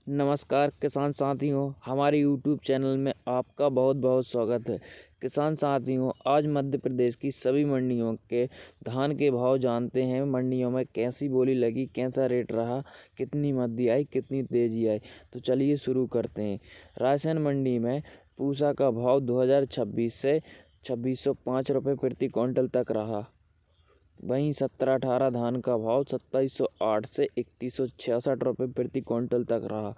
नमस्कार किसान साथियों, हमारे यूट्यूब चैनल में आपका बहुत बहुत स्वागत है। किसान साथियों, आज मध्य प्रदेश की सभी मंडियों के धान के भाव जानते हैं। मंडियों में कैसी बोली लगी, कैसा रेट रहा, कितनी मंदी आई, कितनी तेजी आई, तो चलिए शुरू करते हैं। राशन मंडी में पूसा का भाव 2026 से 2605 रुपये प्रति क्विंटल तक रहा। वहीं 17-18 धान का भाव 2708 से 3166 रुपये प्रति क्विंटल तक रहा।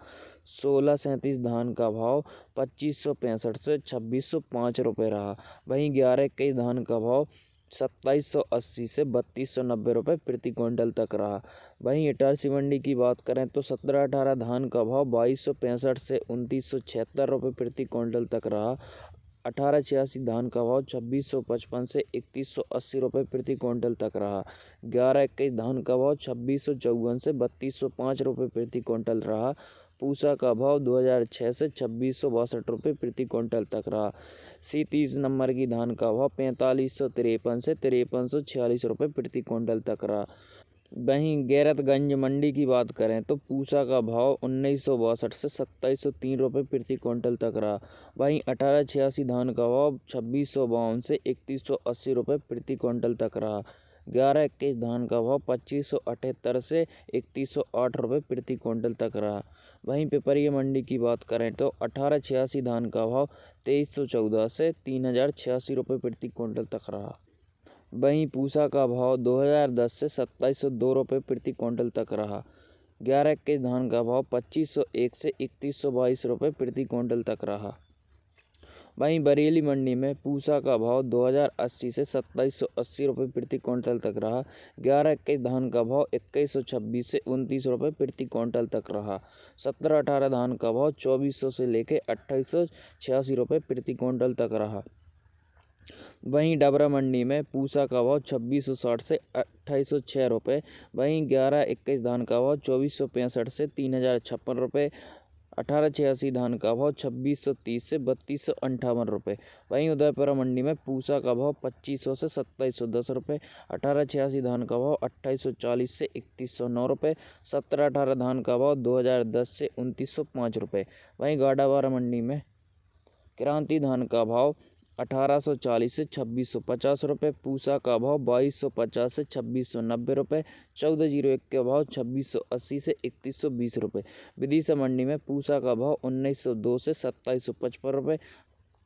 16-37 धान का भाव 2565 से 2605 रुपये रहा। वहीं 11-21 धान का भाव 2780 से 3290 रुपये प्रति क्विंटल तक रहा। वहीं इटारसी मंडी की बात करें तो 17-18 धान का भाव 2265 से 2976 रुपये प्रति क्विंटल तक रहा। 18-86 धान का भाव 2655 से 3180 रुपये प्रति क्विंटल तक रहा। 11-21 धान का भाव 2654 से 3205 रुपये प्रति क्विंटल रहा। पूसा का भाव 2006 से 2662 रुपये प्रति क्विंटल तक रहा। C30 नंबर की धान का भाव 4553 से 5346 रुपये प्रति क्विंटल तक रहा। वहीं गैरतगंज मंडी की बात करें तो पूसा का भाव 1962 से 2703 रुपये प्रति क्विंटल तक रहा। वहीं 1886 धान का भाव 2652 से 3180 रुपये प्रति क्विंटल तक रहा। 11-21 धान का भाव 2578 से 3108 रुपये प्रति क्विंटल तक रहा। वहीं पिपरिया मंडी की बात करें तो 1886 धान का भाव 2314 से 3086 रुपये प्रति क्विंटल तक रहा। वहीं पूसा का भाव 2010 से 2702 रुपये प्रति क्विंटल तक रहा। 11-21 धान का भाव 2501 से 3122 रुपये प्रति क्विंटल तक रहा। वहीं बरेली मंडी में पूसा का भाव 2080 से 2780 रुपये प्रति क्विंटल तक रहा। 11-21 धान का भाव 2126 से 29 रुपये प्रति क्विंटल तक रहा। 17-18 धान का भाव 2400 से लेकर 2886 रुपये प्रति क्विंटल तक रहा। वहीं डबरा मंडी में पूसा का भाव 2660 से 2806 रुपये। वहीं 11-21 धान का भाव 2465 से 3056 रुपये। 18-86 धान का भाव 2630 से 3258 रुपये। वहीं उदयपुरा मंडी में पूसा का भाव 2500 से 2710 रुपये। 18-86 धान का भाव 2840 से 3109 रुपये। 17-18 धान का भाव 2010 से 2905 रुपये। वहीं गाडावारा मंडी में क्रांति धान का भाव 1840 से 2650 रुपये। पूसा का भाव 2250 से 2690 रुपये। 1401 के भाव 2680 से 3120 रुपये। विदिशा मंडी में पूसा का भाव 1902 से 2755 रुपये।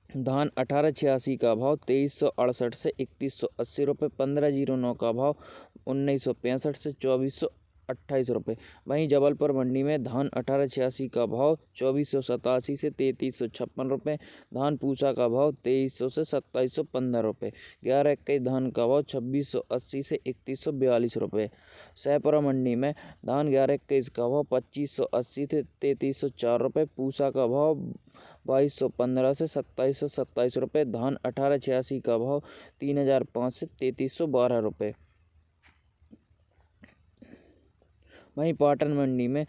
धान 1886 का भाव 2368 से 3180 रुपये। 1509 का भाव 1965 से 2428 रुपये। वहीं जबलपुर मंडी में धान 1886 का भाव 2487 से 3356 रुपये। धान पूसा का भाव 2300 से 2715 रुपये। 11-21 धान का भाव 2680 से 3142 रुपये। सहपुरा मंडी में धान 11-21 का भाव 2580 से 3304 रुपये। पूसा का भाव 2215 से 2727 रुपये। धान 1886 का भाव 3005 से 3312 रुपये। वहीं पाटन मंडी में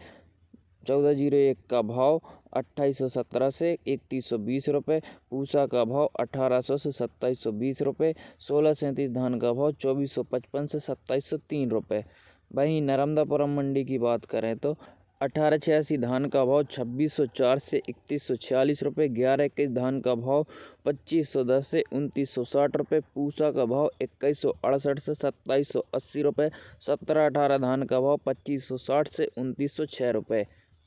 1401 का भाव 2817 से 3120 रुपये। पूसा का भाव 1800 से 2720 रुपये। 1637 धान का भाव 2455 से 2703 रुपये। वहीं नर्मदापुरम मंडी की बात करें तो 1886 धान का भाव 2604 से 3146 रुपये। 11-21 धान का भाव 2510 से 2960 रुपये। पूसा का भाव 2168 से 2780 रुपये। 17-18 धान का भाव 2560 से 2906 रुपये।